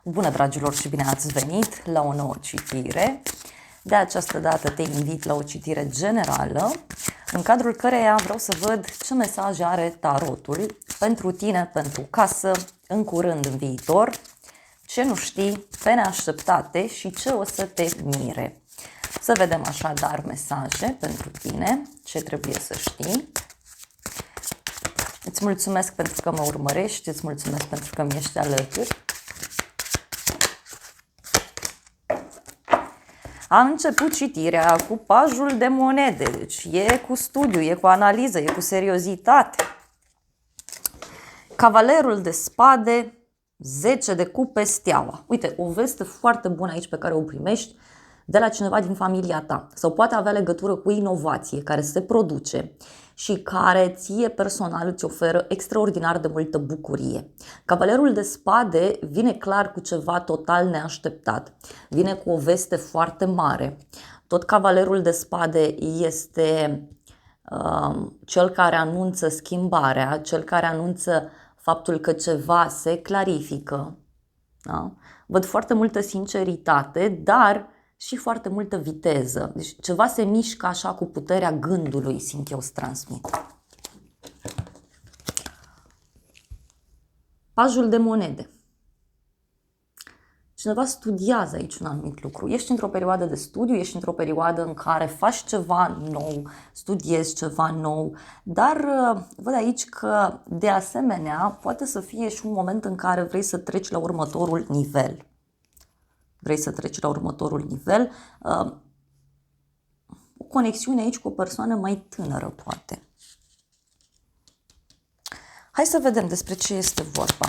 Bună, dragilor, și bine ați venit la o nouă citire. De această dată te invit la o citire generală, în cadrul căreia vreau să văd ce mesaj are tarotul pentru tine, pentru casă, în curând, în viitor, ce nu știi, pe neașteptate și ce o să te mire. Să vedem așadar mesaje pentru tine, ce trebuie să știi. Îți mulțumesc pentru că mă urmărești, îți mulțumesc pentru că mi ești alături. A început citirea cu pajul de monede, deci e cu studiu, e cu analiză, e cu seriozitate. Cavalerul de spade, 10 de cupe, steaua. Uite, o veste foarte bună aici pe care o primești de la cineva din familia ta. Sau poate avea legătură cu inovație care se produce și care ție personal îți oferă extraordinar de multă bucurie. Cavalerul de spade vine clar cu ceva total neașteptat. Vine cu o veste foarte mare. Tot cavalerul de spade este cel care anunță schimbarea, cel care anunță faptul că ceva se clarifică. Da? Văd foarte multă sinceritate, dar și foarte multă viteză. Deci ceva se mișcă așa cu puterea gândului, simt eu să transmit. Pajul de monede. Cineva studiază aici un anumit lucru. Ești într-o perioadă de studiu, ești într-o perioadă în care faci ceva nou, studiezi ceva nou, dar văd aici că de asemenea poate să fie și un moment în care vrei să treci la următorul nivel. Vrei să treci la următorul nivel, o conexiune aici cu o persoană mai tânără, poate. Hai să vedem despre ce este vorba.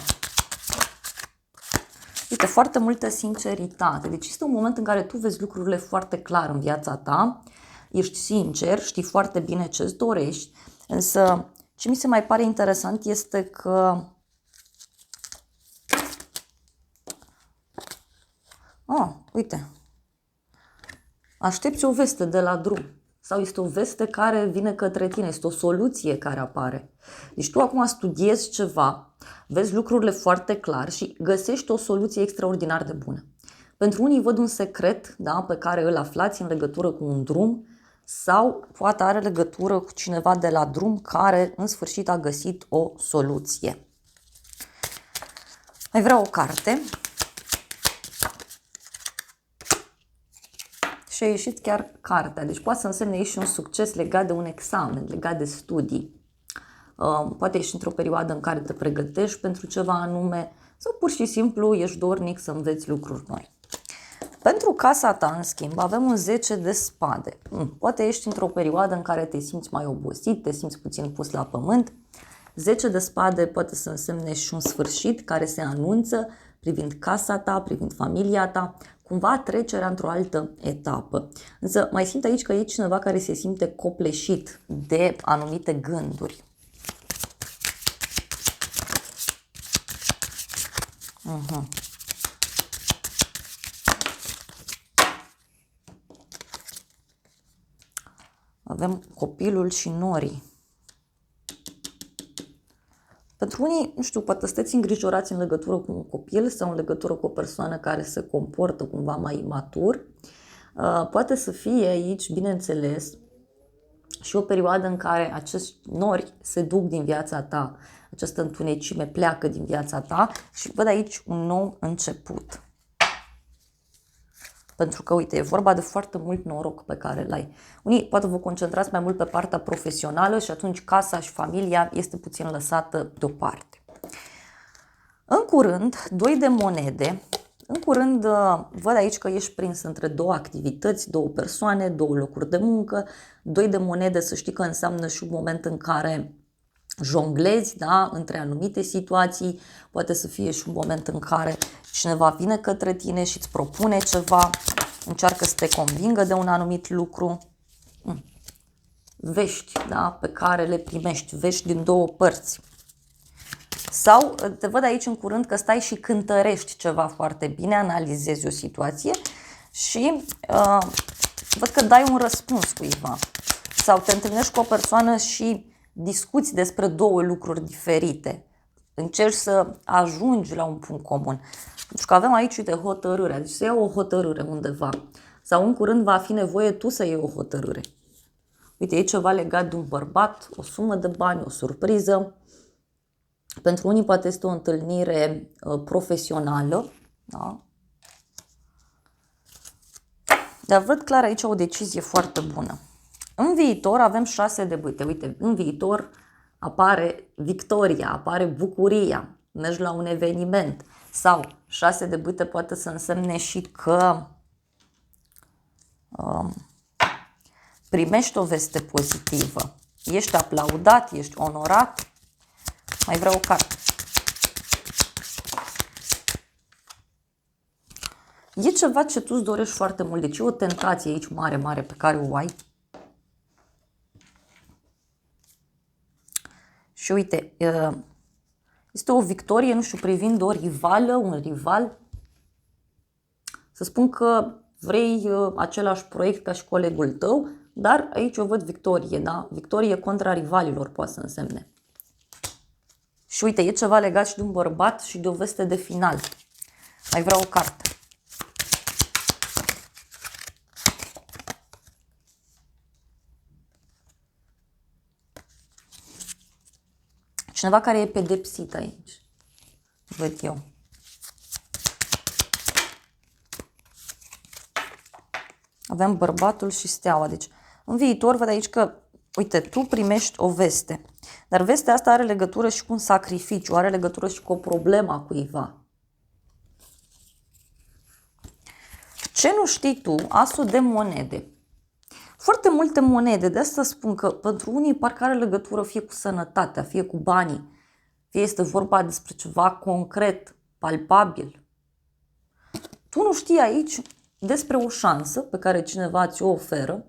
Uite, foarte multă sinceritate. Deci este un moment în care tu vezi lucrurile foarte clar în viața ta, ești sincer, știi foarte bine ce îți dorești, însă ce mi se mai pare interesant este că uite, aștepți o veste de la drum sau este o veste care vine către tine, este o soluție care apare. Deci tu acum studiezi ceva, vezi lucrurile foarte clar și găsești o soluție extraordinar de bună. Pentru unii văd un secret, da, pe care îl aflați în legătură cu un drum sau poate are legătură cu cineva de la drum care în sfârșit a găsit o soluție. Mai vreau o carte. Și a ieșit chiar cartea. Deci poate să însemne și un succes legat de un examen, legat de studii. Poate ești într-o perioadă în care te pregătești pentru ceva anume sau pur și simplu ești dornic să înveți lucruri noi. Pentru casa ta, în schimb, avem un 10 de spade. Poate ești într-o perioadă în care te simți mai obosit, te simți puțin pus la pământ. 10 de spade poate să însemne și un sfârșit care se anunță privind casa ta, privind familia ta, cumva trecerea într-o altă etapă. Însă mai simt aici că e cineva care se simte copleșit de anumite gânduri. Avem copilul și norii. Pentru unii, nu știu, poate sunteți îngrijorați în legătură cu un copil sau în legătură cu o persoană care se comportă cumva mai imatur. Poate să fie aici, bineînțeles, și o perioadă în care acești nori se duc din viața ta, această întunecime pleacă din viața ta și văd aici un nou început. Pentru că, uite, e vorba de foarte mult noroc pe care îl ai. Unii poate vă concentrați mai mult pe partea profesională și atunci casa și familia este puțin lăsată deoparte. În curând, 2 de monede. În curând văd aici că ești prins între două activități, două persoane, două locuri de muncă. 2 de monede, să știi că înseamnă și un moment în care jonglezi, da, între anumite situații. Poate să fie și un moment în care cineva vine către tine și îți propune ceva, încearcă să te convingă de un anumit lucru. Vești, da, pe care le primești, vești din două părți. Sau te văd aici în curând că stai și cântărești ceva foarte bine, analizezi o situație și văd că dai un răspuns cuiva. Sau te întâlnești cu o persoană și discuți despre două lucruri diferite. Încerci să ajungi la un punct comun. Pentru că avem aici, uite, hotărârea. Deci să iau o hotărâre undeva. Sau în curând va fi nevoie tu să iei o hotărâre. Uite, e ceva legat de un bărbat, o sumă de bani, o surpriză. Pentru unii poate este o întâlnire profesională. Da? Dar văd clar aici o decizie foarte bună. În viitor avem 6 de bâte. Uite, în viitor apare victoria, apare bucuria, mergi la un eveniment. Sau 6 de bâte poate să însemne și că primești o veste pozitivă. Ești aplaudat, ești onorat. Mai vreau o carte. E ceva ce tu îți dorești foarte mult. Deci e o tentație aici mare, mare pe care o ai. Și uite, este o victorie, nu știu, privind o rivală, un rival. Să spun că vrei același proiect ca și colegul tău, dar aici o văd victorie, da? Victorie contra rivalilor poate să însemne. Și uite, e ceva legat și de un bărbat și de o veste de final. Mai vreau o carte. Cineva care e pedepsit aici. Văd eu. Avem bărbatul și steaua. Deci, în viitor, văd aici că, uite, tu primești o veste. Dar vestea asta are legătură și cu un sacrificiu, are legătură și cu o problemă a cuiva. Ce nu știi tu? Asul de monede. Foarte multe monede, de asta spun că pentru unii parcă are legătură fie cu sănătatea, fie cu banii, fie este vorba despre ceva concret, palpabil. Tu nu știi aici despre o șansă pe care cineva ți-o oferă,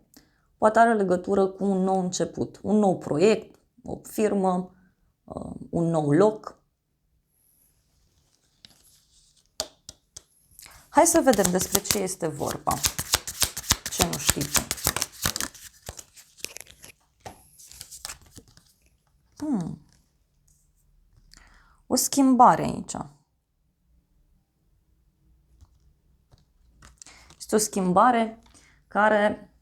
poate are legătură cu un nou început, un nou proiect, o firmă, un nou loc. Hai să vedem despre ce este vorba. Ce nu știi tu? O schimbare aici. Este o schimbare care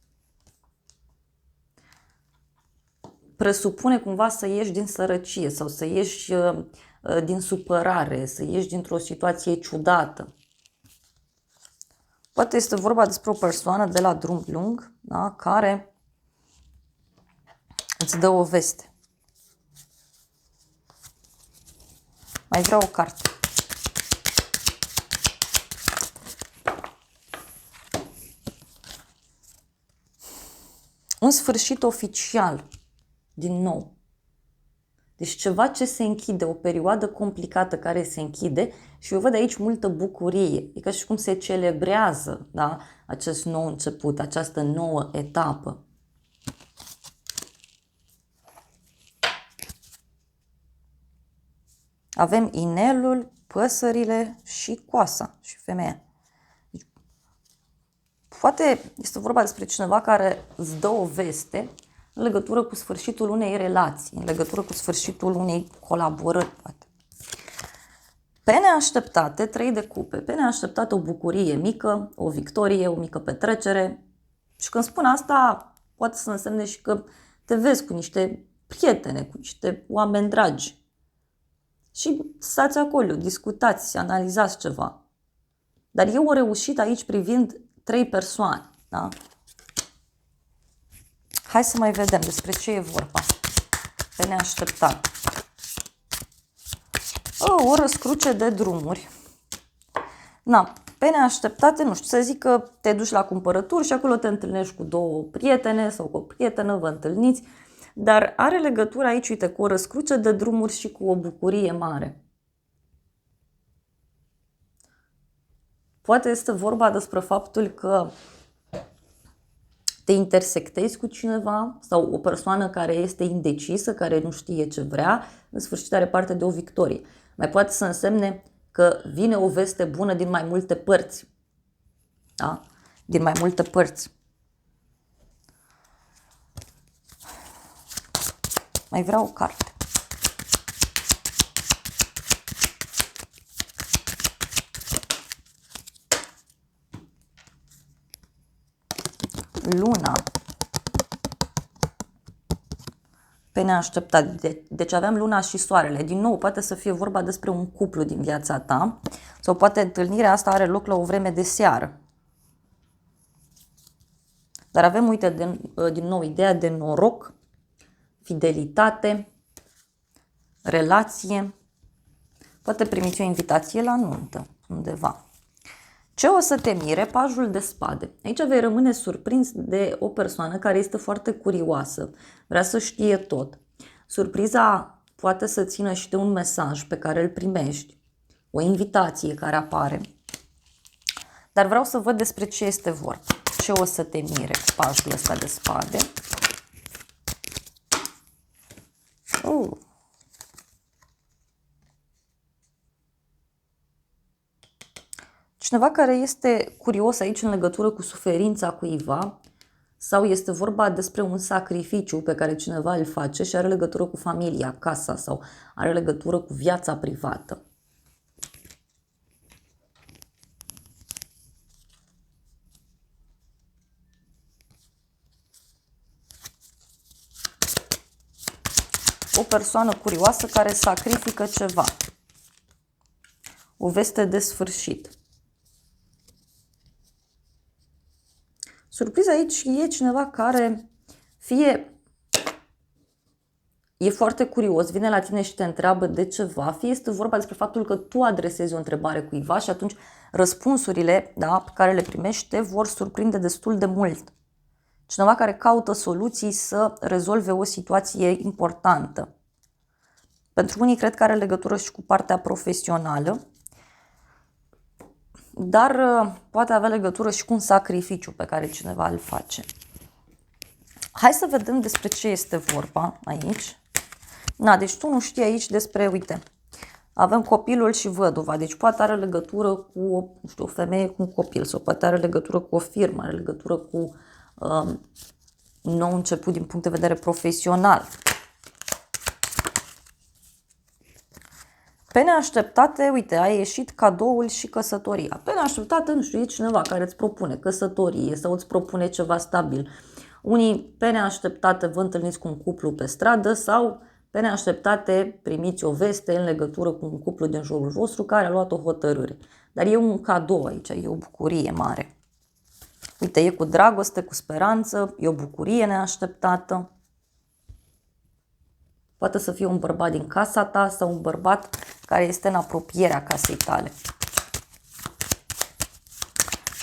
presupune cumva să ieși din sărăcie sau să ieși din supărare, să ieși dintr-o situație ciudată. Poate este vorba despre o persoană de la drum lung, da, care îți dă o veste. Mai vreau o carte. Un sfârșit oficial, din nou. Deci ceva ce se închide, o perioadă complicată care se închide și eu văd aici multă bucurie. E ca și cum se celebrează, da, acest nou început, această nouă etapă. Avem inelul, păsările și coasa și femeia. Deci, poate este vorba despre cineva care îți dă o veste în legătură cu sfârșitul unei relații, în legătură cu sfârșitul unei colaborări, poate. Pe neașteptate, 3 de cupe, pe neașteptate o bucurie mică, o victorie, o mică petrecere. Și când spun asta, poate să însemne și că te vezi cu niște prietene, cu niște oameni dragi. Și stați acolo, discutați, analizați ceva. Dar e o reușită aici privind 3 persoane. Da? Hai să mai vedem despre ce e vorba. Pe neașteptat. O răscruce de drumuri. Na, pe neașteptate, nu știu, să zic că te duci la cumpărături și acolo te întâlnești cu 2 prietene sau cu o prietenă, vă întâlniți. Dar are legătură aici, uite, cu o răscruce de drumuri și cu o bucurie mare. Poate este vorba despre faptul că te intersectezi cu cineva sau o persoană care este indecisă, care nu știe ce vrea, în sfârșit are parte de o victorie. Mai poate să însemne că vine o veste bună din mai multe părți. Da? Din mai multe părți. Mai vreau o carte. luna pe neașteptat. Deci avem luna și soarele. Din nou, poate să fie vorba despre un cuplu din viața ta sau poate întâlnirea asta are loc la o vreme de seară. Dar avem, uite, din nou, ideea de noroc, fidelitate, relație. Poate primiți o invitație la nuntă undeva. Ce o să te mire? Pajul de spade. Aici vei rămâne surprins de o persoană care este foarte curioasă, vrea să știe tot. Surpriza poate să țină și de un mesaj pe care îl primești, o invitație care apare. Dar vreau să văd despre ce este vorba. Ce o să te mire? Pajul ăsta de spade. Cineva care este curios aici în legătură cu suferința cuiva sau este vorba despre un sacrificiu pe care cineva îl face și are legătură cu familia, casa sau are legătură cu viața privată. O persoană curioasă care sacrifică ceva. O veste de sfârșit. Surpriza aici e cineva care fie e foarte curios, vine la tine și te întreabă de ceva, fie este vorba despre faptul că tu adresezi o întrebare cuiva și atunci răspunsurile, da, pe care le primești te vor surprinde destul de mult. Cineva care caută soluții să rezolve o situație importantă. Pentru unii cred că are legătură și cu partea profesională, dar poate avea legătură și cu un sacrificiu pe care cineva îl face. Hai să vedem despre ce este vorba aici. Deci tu nu știi aici despre, uite, avem copilul și văduva, deci poate are legătură cu o femeie cu un copil sau poate are legătură cu o firmă, are legătură cu un nou început din punct de vedere profesional. Pe neașteptate, uite, a ieșit cadoul și căsătoria. Pe neașteptate, nu știu, e cineva care îți propune căsătorie sau îți propune ceva stabil. Unii pe neașteptate vă întâlniți cu un cuplu pe stradă sau pe neașteptate primiți o veste în legătură cu un cuplu din jurul vostru care a luat o hotărâre. Dar e un cadou aici, e o bucurie mare. Uite, e cu dragoste, cu speranță, e o bucurie neașteptată. Poate să fie un bărbat din casa ta sau un bărbat care este în apropierea casei tale.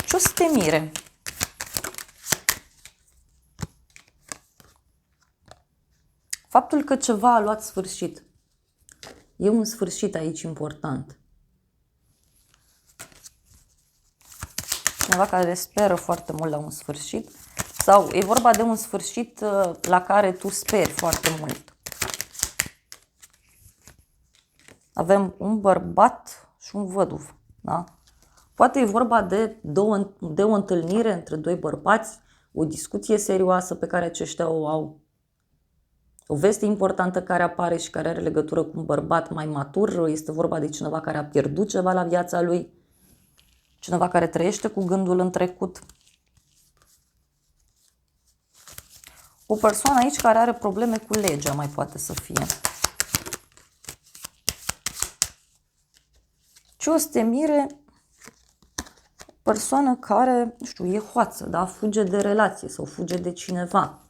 Ce o să te mire? Faptul că ceva a luat sfârșit. E un sfârșit aici important. Cineva care speră foarte mult la un sfârșit sau e vorba de un sfârșit la care tu speri foarte mult. Avem un bărbat și un văduv. Da? Poate e vorba de o întâlnire între doi bărbați, o discuție serioasă pe care aceștia o au. O veste importantă care apare și care are legătură cu un bărbat mai matur. Este vorba de cineva care a pierdut ceva la viața lui. Cineva care trăiește cu gândul în trecut. O persoană aici care are probleme cu legea mai poate să fie. Ce o să te mire? O persoană care, nu știu, e hoață, da? Fuge de relație sau fuge de cineva.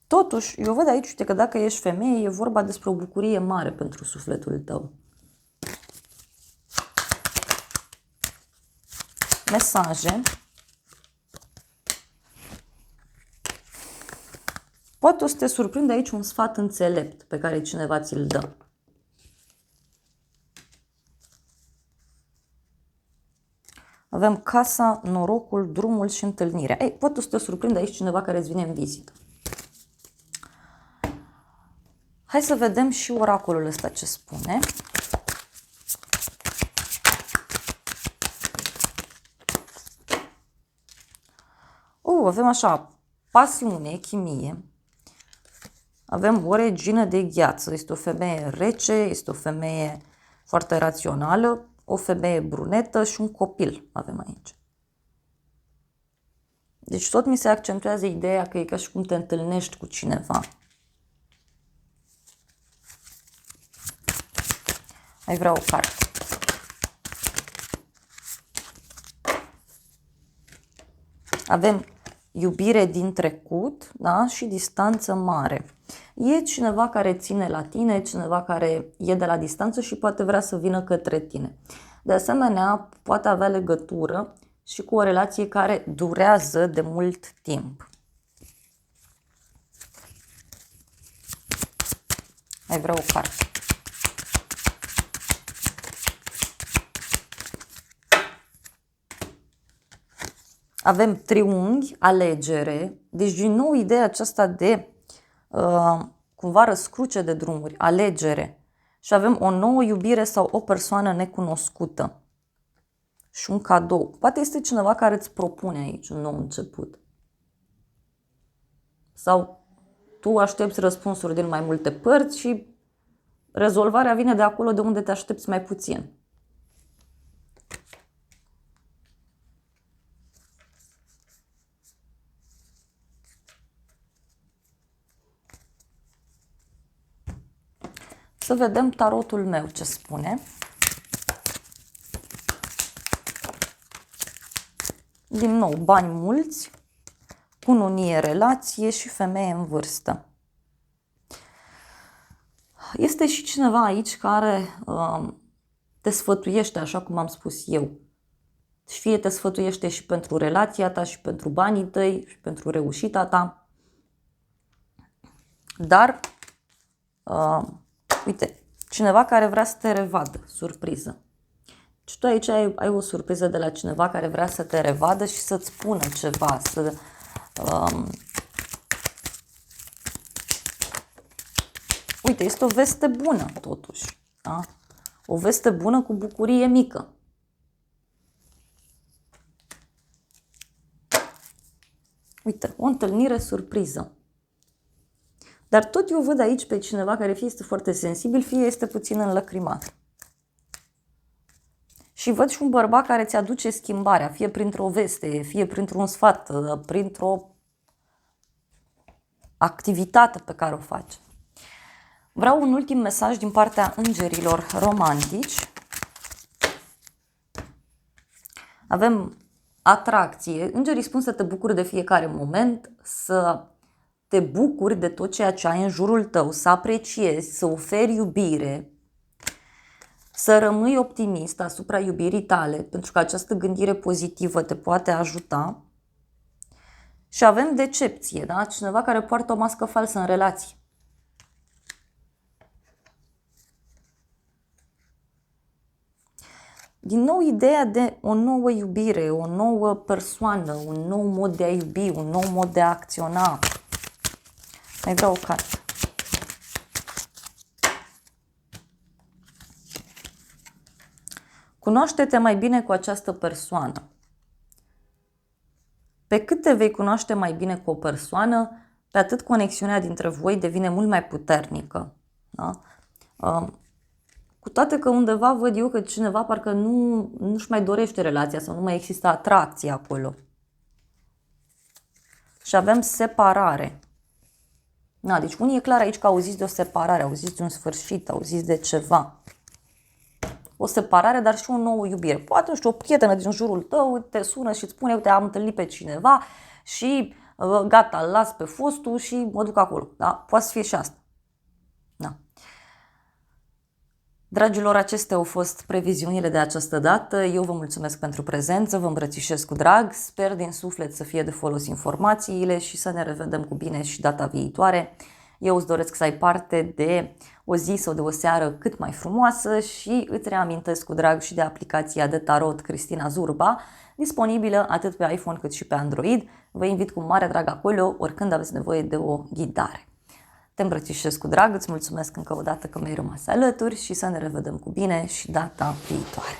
Totuși, eu văd aici, uite, că dacă ești femeie, e vorba despre o bucurie mare pentru sufletul tău. Mesaje. Poate o să te surprinde aici un sfat înțelept pe care cineva ți-l dă. Avem casa, norocul, drumul și întâlnirea. Ei, poate o să te surprinde aici cineva care îți vine în vizită. Hai să vedem și oracolul ăsta ce spune. Avem așa, pasiune, chimie. Avem o regină de gheață. Este o femeie rece, este o femeie foarte rațională, o femeie brunetă și un copil avem aici. Deci tot mi se accentuează ideea că e ca și cum te întâlnești cu cineva. Mai vreau o carte. Avem iubire din trecut, da? Și distanță mare. E cineva care ține la tine, cineva care e de la distanță și poate vrea să vină către tine. De asemenea, poate avea legătură și cu o relație care durează de mult timp. Mai vreau o carte. Avem triunghi, alegere, deci din nou ideea aceasta de cumva răscruce de drumuri, alegere. Și avem o nouă iubire sau o persoană necunoscută. Și un cadou. Poate este cineva care îți propune aici un nou început. Sau tu aștepți răspunsuri din mai multe părți și rezolvarea vine de acolo de unde te aștepți mai puțin. Să vedem tarotul meu ce spune. Din nou, bani mulți, cununie, relație și femeie în vârstă. Este și cineva aici care te sfătuiește, așa cum am spus eu. Fie te sfătuiește și pentru relația ta, și pentru banii tăi, și pentru reușita ta. Dar, uite, cineva care vrea să te revadă, surpriză. Și tu aici ai o surpriză de la cineva care vrea să te revadă și să-ți spună ceva, Uite, este o veste bună totuși, da? O veste bună cu bucurie mică. Uite, o întâlnire surpriză. Dar tot eu văd aici pe cineva care fie este foarte sensibil, fie este puțin înlăcrimat. Și văd și un bărbat care ți aduce schimbarea, fie printr-o veste, fie printr-un sfat, printr-o activitate pe care o faci. Vreau un ultim mesaj din partea îngerilor romantici. Avem atracție. Îngerii spun să te bucuri de fiecare moment, să te bucuri de tot ceea ce ai în jurul tău, să apreciezi, să oferi iubire, să rămâi optimist asupra iubirii tale, pentru că această gândire pozitivă te poate ajuta. Și avem decepție, da? Cineva care poartă o mască falsă în relație. Din nou ideea de o nouă iubire, o nouă persoană, un nou mod de a iubi, un nou mod de a acționa. Mai vreau o carte. Cunoaște-te mai bine cu această persoană. Pe cât te vei cunoaște mai bine cu o persoană, pe atât conexiunea dintre voi devine mult mai puternică. Da? Cu toate că undeva văd eu că cineva parcă nu-și mai dorește relația sau nu mai există atracție acolo. Și avem separare. Da, deci unii e clar aici că auziți de o separare, auziți de un sfârșit, auziți de ceva. O separare, dar și o nouă iubire. Poate, nu știu, o prietenă din jurul tău te sună și îți spune, uite, am întâlnit pe cineva și gata, îl las pe fostul și mă duc acolo. Da? Poate să fie și asta. Da. Dragilor, acestea au fost previziunile de această dată. Eu vă mulțumesc pentru prezență, vă îmbrățișez cu drag, sper din suflet să fie de folos informațiile și să ne revedem cu bine și data viitoare. Eu îți doresc să ai parte de o zi sau de o seară cât mai frumoasă și îți reamintesc cu drag și de aplicația de tarot Cristina Zurba, disponibilă atât pe iPhone cât și pe Android. Vă invit cu mare drag acolo oricând aveți nevoie de o ghidare. Te îmbrățișez cu drag, îți mulțumesc încă o dată că mi-ai rămas alături și să ne revedem cu bine și data viitoare.